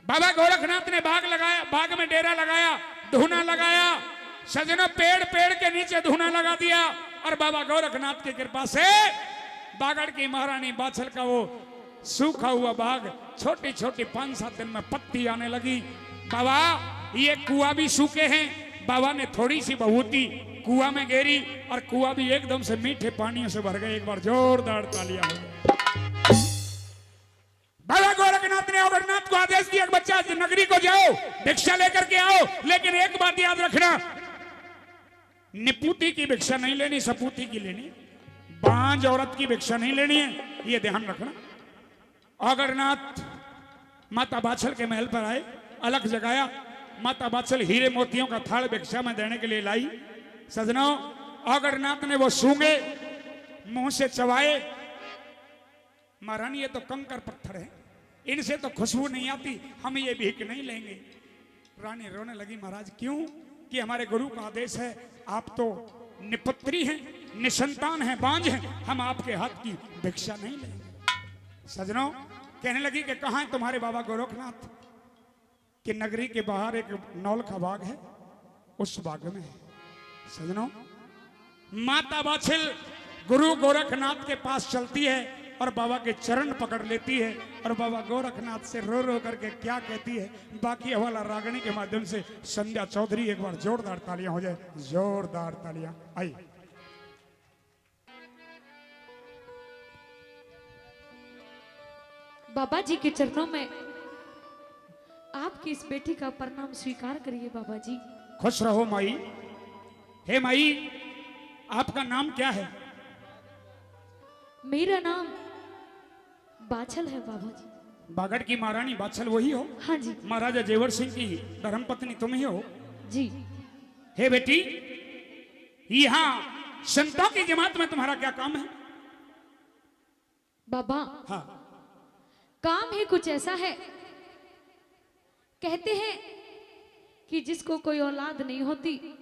बाबा गोरखनाथ ने बाग लगाया, बाग में डेरा लगाया, धुना लगाया। सजनों, पेड़ पेड़ के नीचे धुना लगा दिया और बाबा गोरखनाथ की कृपा से बागड़ की महारानी बाछल का वो सूखा हुआ बाग छोटी छोटी 5-7 दिन में पत्ती आने लगी। बाबा, ये कुआं भी सूखे हैं। बाबा ने थोड़ी सी बहूती कुआं में गेरी और कुआं भी एकदम से मीठे पानियों से भर गए। एक बार जोरदार तालियां हो गई। बाबा गोरखनाथ ने अमरनाथ को आदेश दिया, बच्चा नगरी को जाओ, भिक्षा लेकर के आओ, लेकिन एक बात याद रखना, निपुती की भिक्षा नहीं लेनी, सपूती की लेनी। बांझ औरत की भिक्षा नहीं लेनी है, ये ध्यान रखना। अगरनाथ माता बाछल के महल पर आए, अलख जगाया। माता बाछल हीरे मोतियों का थाल भिक्षा में देने के लिए लाई। सजनों, अगरनाथ ने वो सूंघे, मुंह से चबाए। महारानी, ये तो कंकर पत्थर है, इनसे तो खुशबू नहीं आती, हम ये भीख नहीं लेंगे। रानी रोने लगी, महाराज क्यों? कि हमारे गुरु का आदेश है, आप तो निपुत्री हैं, निसंतान हैं, बांझ हैं, हम आपके हाथ की भिक्षा नहीं लेंगे। सजनों, कहने लगी कि कहाँ है तुम्हारे बाबा गोरखनाथ? कि नगरी के बाहर एक नौल का बाग है, उस बाग में है। सजनों, माता बाछल गुरु गोरखनाथ के पास चलती है और बाबा के चरण पकड़ लेती है और बाबा गोरखनाथ से रो रो करके क्या कहती है, बाकी हवाला रागनी के माध्यम से संध्या चौधरी। एक बार जोरदार तालियां हो जाए, जोरदार तालियां। आई बाबा जी के चरणों में आपकी इस बेटी का प्रणाम स्वीकार करिए। बाबा जी खुश रहो माई। हे माई, आपका नाम क्या है? मेरा नाम बाछल है बाबा जी। बागड़ की महारानी बाछल वही हो? हाँ जी। महाराजा जेवर सिंह की धर्मपत्नी तुम ही हो? जी। हे बेटी, यहाँ संतों की जमात में तुम्हारा क्या काम है? बाबा, हाँ। काम ही कुछ ऐसा है, कहते हैं कि जिसको कोई औलाद नहीं होती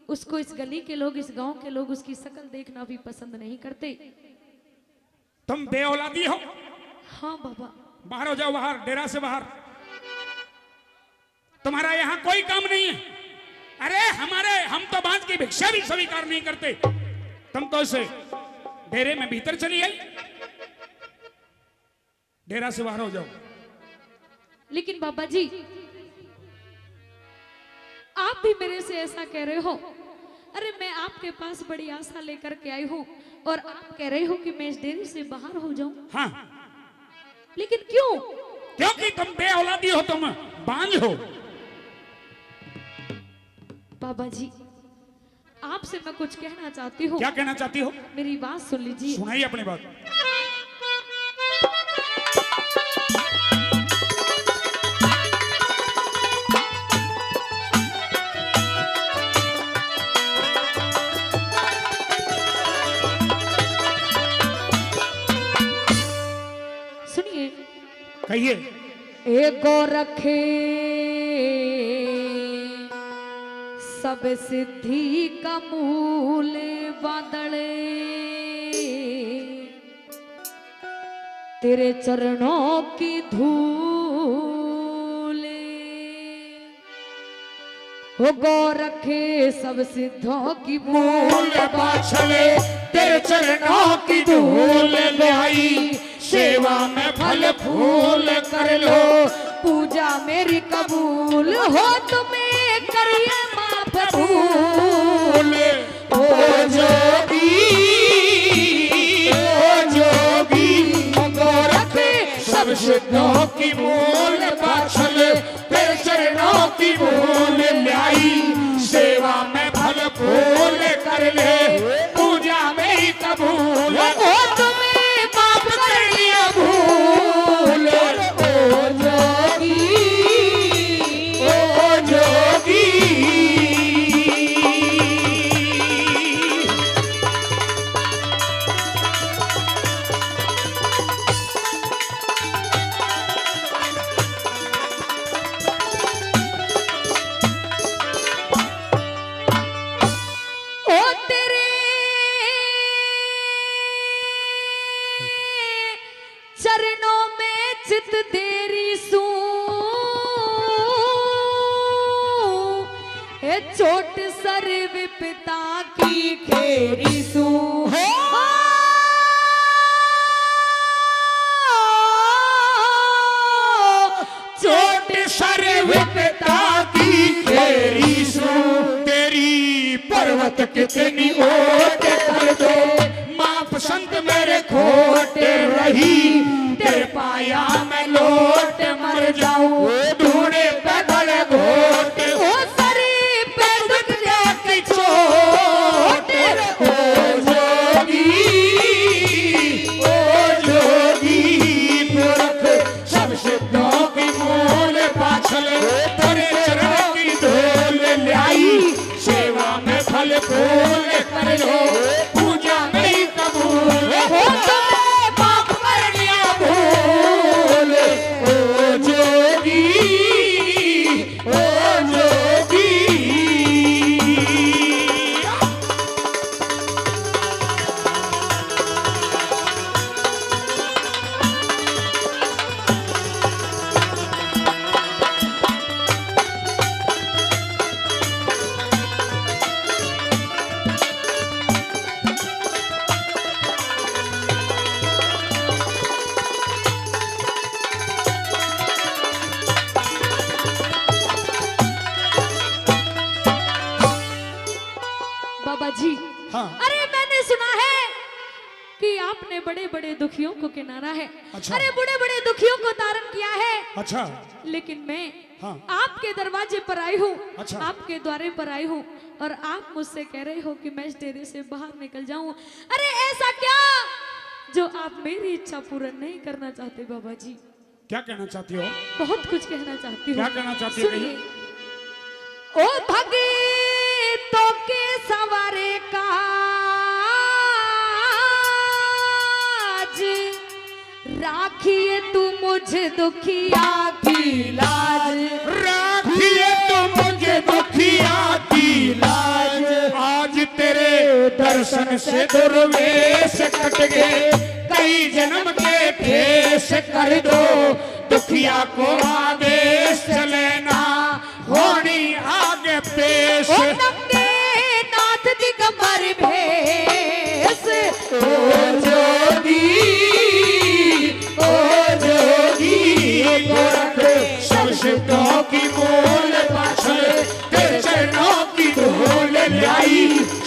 उसको इस गली के लोग, इस गांव के लोग उसकी शक्ल देखना भी पसंद नहीं करते। तुम बे औलादी हो? हाँ बाबा। बाहर हो जाओ, बाहर, डेरा से बाहर। तुम्हारा यहाँ कोई काम नहीं है। हम तो बांझ की भिक्षा भी स्वीकार नहीं करते। तुम तो इसे डेरे में भीतर चली आई, डेरा से बाहर हो जाओ। लेकिन बाबा जी आप भी मेरे से ऐसा कह रहे हो। अरे मैं आपके पास बड़ी आशा लेकर के आई हूँ और आप कह रहे हो कि मैं इस डेरे से बाहर हो जाऊं। हाँ, लेकिन क्यों? क्योंकि तुम बे औलादी हो, तुम बांझ हो। बाबा जी आपसे मैं कुछ कहना चाहती हूँ। क्या कहना चाहती हो? मेरी बात सुन लीजिए। सुनाइए अपनी बात। सुनिए। कहिए। एको रखे सब सिद्धि का मूल बादले, तेरे चरणों की धूल हो गो रखे सब सिद्धों की मूल बाछले, तेरे चरणों की धूल ले आई, सेवा में फल फूल कर लो, पूजा मेरी कबूल हो, तुम्हें करिए माफ भूल। ओ जोगी, ओ जोगी, गोरख सब सिद्धों की मूल बाछले, तेरे चरणों की मूल लाई, सेवा में फल फूल कर ले, पूजा मेरी कबूल हो, तुम्हें माफ कर लिया भूल। ओ जोगी, ओ जोगी। ओ तेरे चरणों में चित तेरी सू, हे चोट सर विपता की खेरी सू हो, चोट सर विपता की खेरी सू, तेरी पर्वत कितनी ओट कर दो, माप संत मेरे खोट रही, तेरे पाया मैं लोट मर जाऊं, ढूंढे पैदल घोट, ओ सरी पे दुख की चोट। ओ जोगी, ओ जोगी, गोरख सब सिद्धों की मूल बाछले, तेरे चरणों की धूल लाई, सेवा में फल फूल कर लो, पूजा मेरी कबूल हो, तुम्हें माफ कर लिया भूल। ओ जोगी, ओ जोगी। बाबा जी। हाँ। अरे मैंने सुना है कि आपने बड़े बड़े दुखियों को किनारा है। अच्छा। अरे बड़े बड़े दुखियों को तारण किया है। अच्छा। लेकिन मैं हाँ। आपके दरवाजे पर आई हूँ। अच्छा। आपके द्वारे पर आई हूँ और आप मुझसे कह रहे हो कि मैं इस डेरे से बाहर निकल जाऊं। अरे ऐसा क्या जो आप मेरी इच्छा पूर्ण नहीं करना चाहते बाबा जी? क्या कहना चाहती हो? बहुत कुछ कहना चाहती हूँ। क्या कहना चाहती हो? सुनिए। ओ भगतों के सवारे काज, राखिए तू मुझे दुखिया की लाज, राखिए तो मुझे दुखिया की लाज, आज तेरे दर्शन से दुर्वेश कट गए, कई जन्म के ठेस कर दो, दुखिया को आदेश चले ना, होनी आगे पेश भेष ओ नंगे नाथ दिगंबर भेष सब सिद्धों की मूल पाछल तेरे चरणों की धूल लाई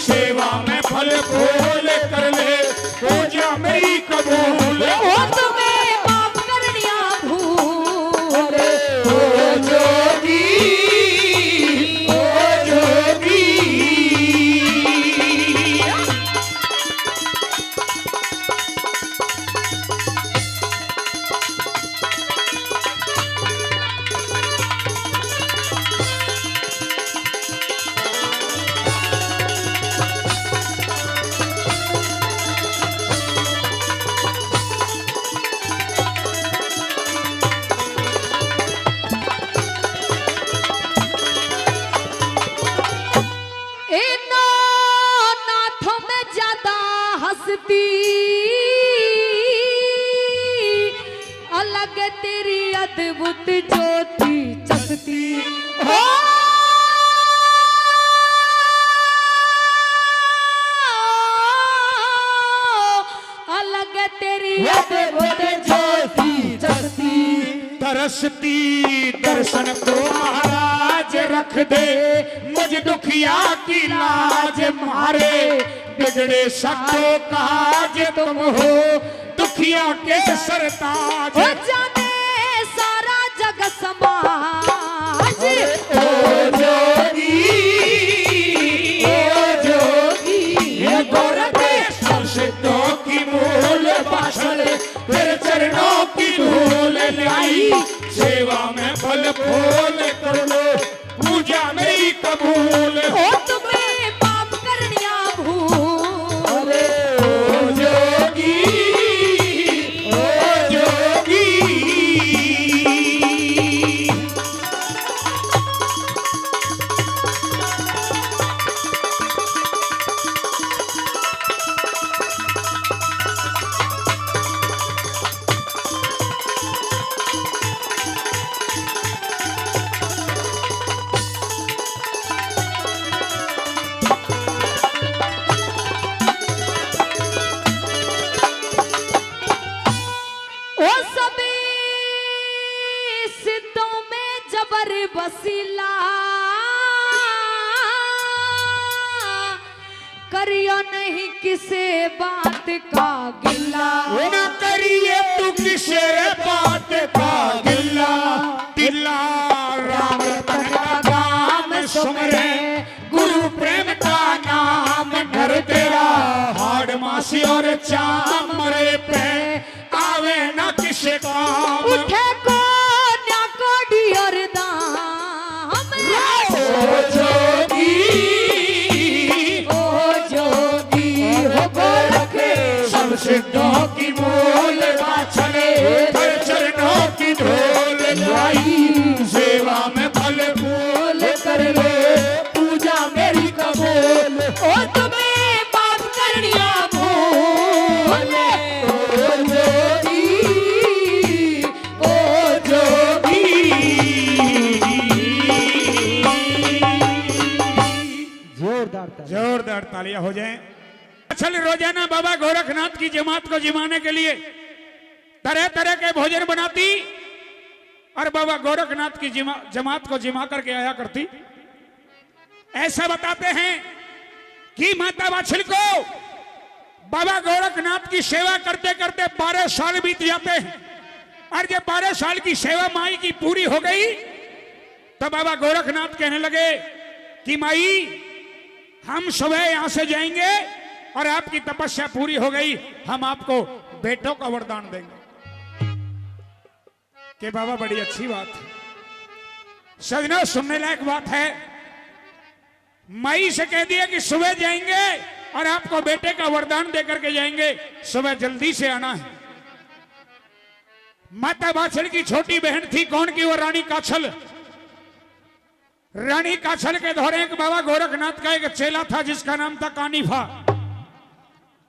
सेवा में फल फूल कर ले पूजा मेरी कबूल ओ तुम्हें माफ करनिया भूल ओ जोगी ओ जोगी नाथों में ज्यादा हंसती अलग तेरी अद्भुत ज्योति चसती हो अलग तेरी अद्भुत ज्योति चसती तरसती दर्शन को महाराज रख दे मुझ दुखिया की लाज मारे बिगड़े सबको काज तुम हो दुखिया के सरताज हो जाने सारा जग समाज ओ जोगी ये गोरख सब सिद्धों की मूल पाछल तेरे चरणों की धूल लाई सेवा में फल फूल कर लो पूजा मेरी कबूल ओ तुम्हें माफ करनिया भूल ओ जोगी ओ जोगी ओ सभी सिद्धों में जबर बसीला करियो नहीं किसे बात का गिल्ला न करिए तू किसे बात का गिल्ला दिल्ला राम रतन का नाम सुमरे गुरु प्रेम का नाम नर तेरा हाड़ मासी और चामरे पे आवे न किसे काम उठे को न्या को डियर दाम ओ जोगी हो गोरख सब सिद्धों की मूल बाछले हर चरणों की धूल लाई सेवा में फल फूल कर ले पूजा मेरी कबूल ओ तुम्हें माफ करनिया भूल ओ जोगी ओ जोगी जोरदार ताली। जोरदार तालियां हो जाएं। असल रोजाना बाबा गोरखनाथ की जमात को जिमाने के लिए तरह तरह के भोजन बनाती और बाबा गोरखनाथ की जमात को जिमा करके आया करती। ऐसा बताते हैं कि माता वाछिल को बाबा गोरखनाथ की सेवा करते करते 12 साल बीत जाते हैं और जब 12 साल की सेवा माई की पूरी हो गई तो बाबा गोरखनाथ कहने लगे कि माई हम सुबह यहां से जाएंगे और आपकी तपस्या पूरी हो गई हम आपको बेटों का वरदान देंगे कि बाबा बड़ी अच्छी बात है। सजना सुनने लायक बात है। माई से कह दिया कि सुबह जाएंगे और आपको बेटे का वरदान देकर के जाएंगे, सुबह जल्दी से आना है। माता वात्सल की छोटी बहन थी, कौन की? वो रानी काछल। रानी काछल के दौरे एक बाबा गोरखनाथ का एक चेला था जिसका नाम था कानीफा।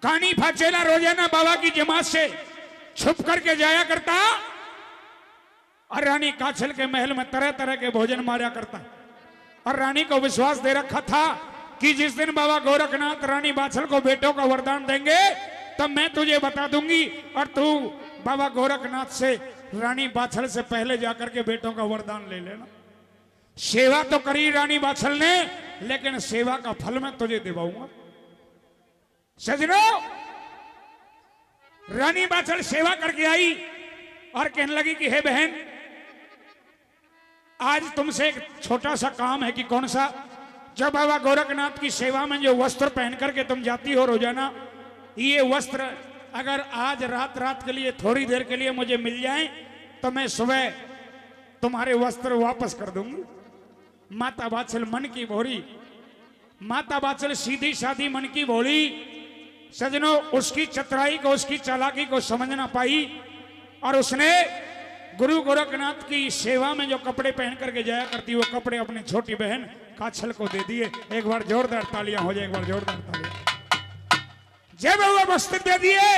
कानीफा चेला रोजाना बाबा की जमात से छुप करके जाया करता और रानी काछल के महल में तरह तरह के भोजन मारा करता। और रानी को विश्वास दे रखा था कि जिस दिन बाबा गोरखनाथ रानी बाछल को बेटों का वरदान देंगे तब मैं तुझे बता दूंगी और तू बाबा गोरखनाथ से रानी बाछल से पहले जाकर के बेटों का वरदान ले लेना। सेवा तो करी रानी बाछल ने, लेकिन सेवा का फल मैं तुझे दिवाऊंगा। सजनो, रानी बाछल सेवा करके आई और कहने लगी कि हे बहन, आज तुमसे एक छोटा सा काम है। कि कौन सा? जब बाबा गोरखनाथ की सेवा में जो वस्त्र पहन करके तुम जाती हो रोजाना, ये वस्त्र अगर आज रात के लिए थोड़ी देर के लिए मुझे मिल जाए तो मैं सुबह तुम्हारे वस्त्र वापस कर दूंगी। माता बाछल मन की भोली, माता बाछल सीधी साधी मन की भोली। सजनों, उसकी चतुराई को, उसकी चालाकी को समझ ना पाई और उसने गुरु गोरखनाथ की सेवा में जो कपड़े पहन करके जाया करती वो कपड़े अपनी छोटी बहन काछल को दे दिए। एक बार जोरदार तालियां हो जाए, एक बार जोरदार तालियां। जब वो वस्त्र दे दिए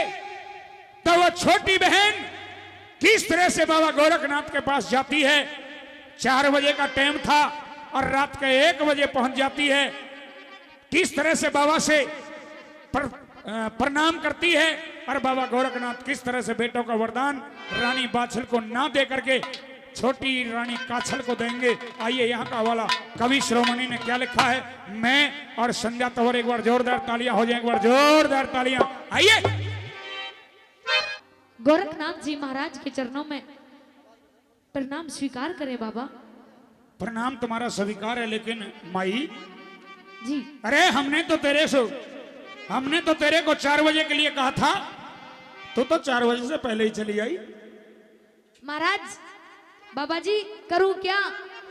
तो वो छोटी बहन किस तरह से बाबा गोरखनाथ के पास जाती है। 4 बजे का टाइम था और रात के 1 बजे पहुंच जाती है। किस तरह से बाबा से प्रणाम करती है और बाबा गोरखनाथ किस तरह से बेटों का वरदान रानी बाछल को ना दे करके छोटी रानी काछल को देंगे। आइए यहाँ का हवाला कवि श्रोमणी ने क्या लिखा है, मैं और संध्या तंवर। एक बार जोरदार तालियां हो जाए, एक बार जोरदार तालियां। आइए। गोरखनाथ जी महाराज के चरणों में प्रणाम स्वीकार करें बाबा। प्रणाम तुम्हारा स्वीकार है, लेकिन माई जी, अरे हमने तो तेरे को 4 बजे के लिए कहा था, तो 4 बजे से पहले ही चली आई। महाराज, बाबा जी करूं क्या,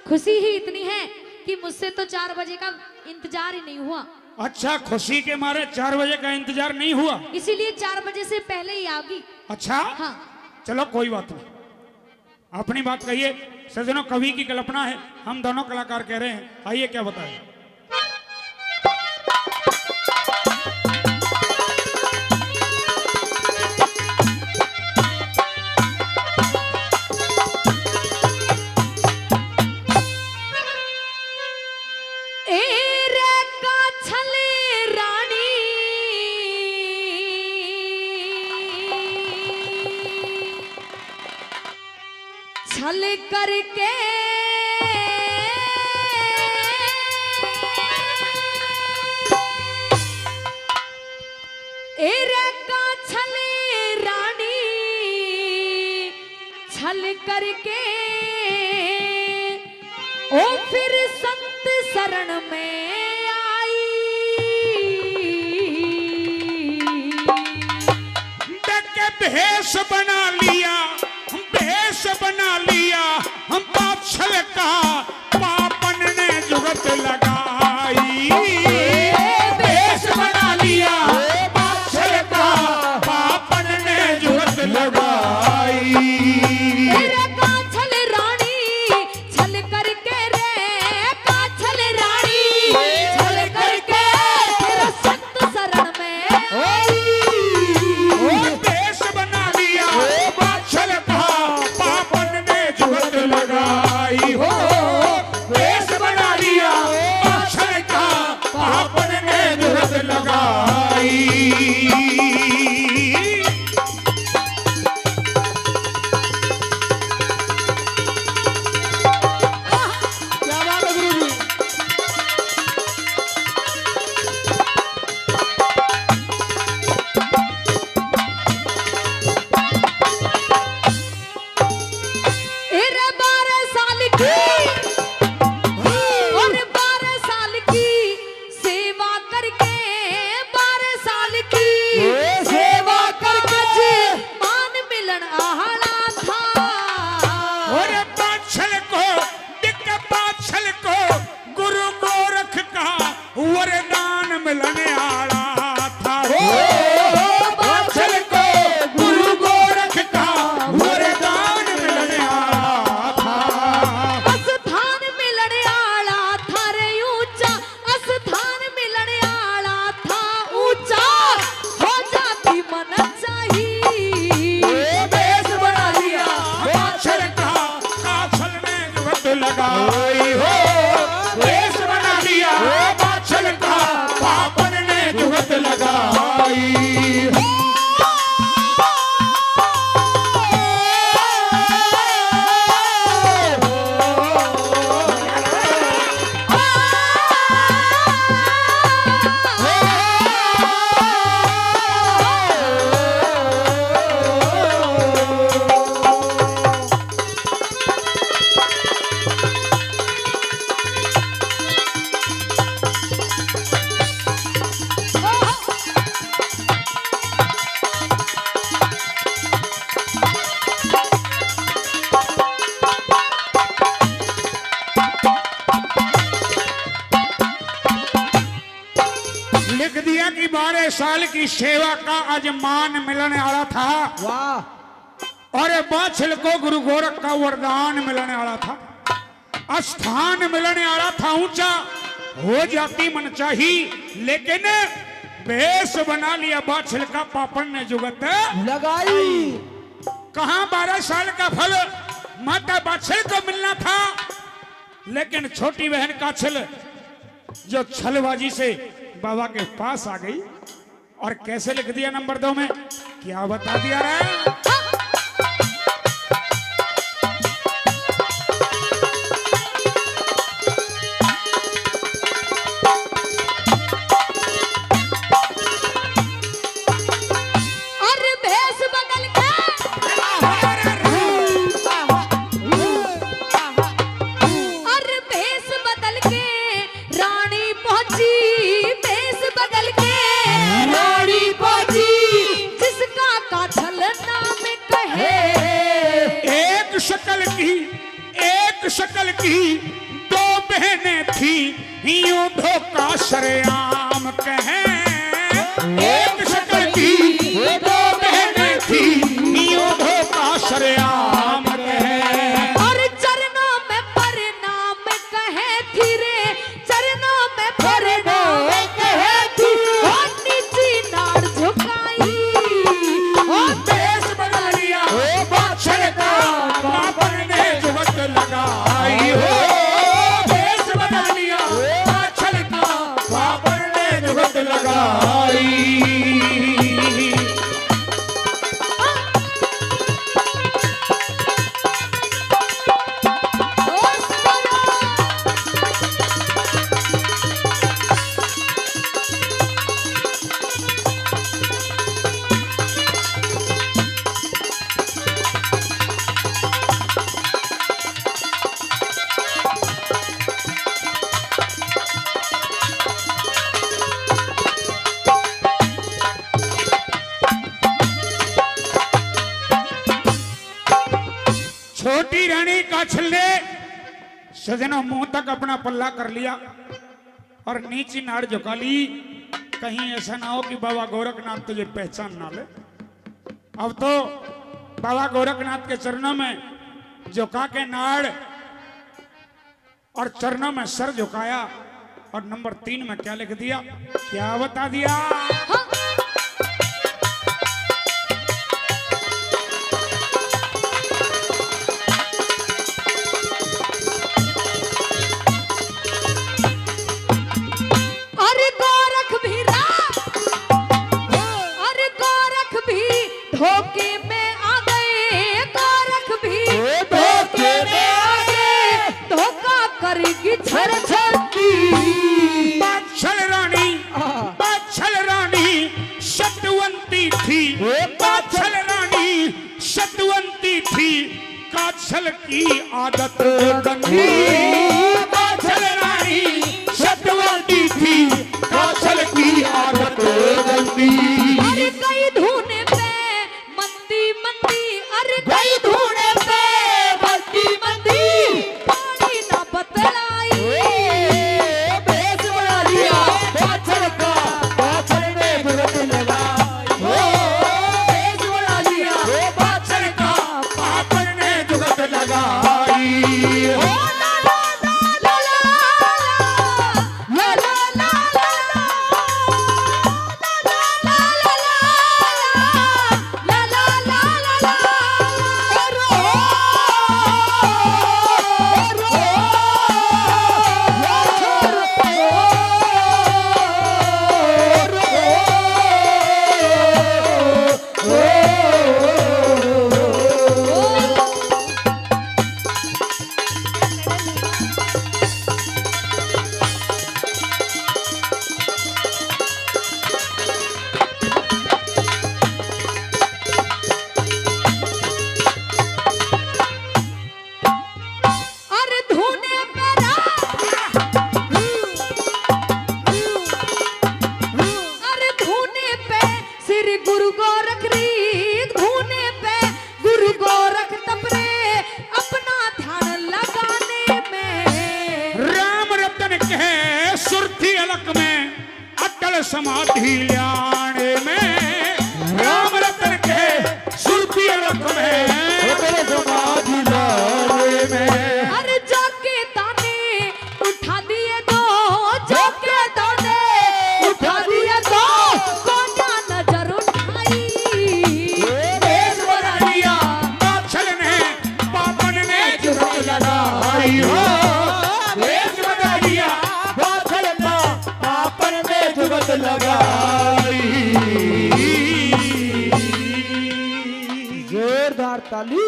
खुशी ही इतनी है कि मुझसे तो 4 बजे का इंतजार ही नहीं हुआ। अच्छा, खुशी के मारे 4 बजे का इंतजार नहीं हुआ, इसीलिए 4 बजे से पहले ही आ गई। अच्छा हाँ, चलो कोई बात नहीं, अपनी बात कहिए। सजनों, कवि की कल्पना है, हम दोनों कलाकार कह रहे हैं। आइए क्या बताएं। छल करके छल रानी छल करके ओ फिर संत शरण में आई। भेष बना लिया, भेष बना लिया हम बाछल का, पापन ने जुगत लगाई। भेष बना लिया बाछल का, पापन ने जुगत लगाई। तेरा काछल रानी छल करके रे, काछल रानी छल करके तेरा संत शरण में आई। लगाई हो लिख दिया कि 12 साल की सेवा का अजमान मिलने वाला था वाह और बाछल को गुरु गोरख का वरदान मिलने वाला था, स्थान मिलने वाला था ऊंचा, हो जाती मन चाही, लेकिन बेस बना लिया बाछल का पापन ने जुगत लगाई। कहां 12 साल का फल माता बाछल को मिलना था, लेकिन छोटी बहन का छल जो छलबाजी से बाबा के पास आ गई और कैसे लिख दिया नंबर 2 में, क्या बता दिया रे? शकल की 2 बहनें थी, यूं धोखा सरेआम कहे। एक शकल की 2 बहनें थी, यूं धोखा सरेआम कहे। और चरणों में परिणाम कहे थी रे, चरणों में परिणाम कहे थी, और नीची नाड़ झुकाई, और देश बना लिया बादशाह का, बाबर ने जुगत लगाई हो। देश बना लिया बादशाह का, बाबर ने जुगत लगाई। छोटी रानी का छल्ले सजना मुंह तक अपना पल्ला कर लिया और नीची नाड़ झुका ली, कहीं ऐसा ना हो कि बाबा गोरखनाथ तुझे पहचान ना ले। अब तो बाबा गोरखनाथ के चरणों में झुका के नाड़ और चरणों में सर झुकाया और नंबर 3 में क्या लिख दिया, क्या बता दिया? धोखे में आ गए, गोरख भी धोखे में आ गए, धोखा करेगी छर छरती। बादशाह रानी सतवंती थी, बादशाह रानी सतवंती थी, काछल की आदत गंदी। बादशाह रानी सतवंती थी, काछल की आदत गंदी। अरे कई धुने पे मंदी मंदी, अरे कई धुने पे मंदी मंदी, पानी ना बतलाई, बेस बना लिया बाछल का, बाछल ने जुगत लगाई। बेस बना लिया बादशाह का, बाबर ने जुगत लगाई। समाधि ल्याणे में राम रतन के सुरती रख में तेरे समाधि लाने में अरे जाके दाने उठा दिए दो, जाके दाने उठा दिए दो, कोना नजर उठाई। देश बना लिया बादशाह ने पापन ने जुर्म लगाई हो। देश बना लिया बादल का पापन में जुगत लगाई। जोरदार ताली।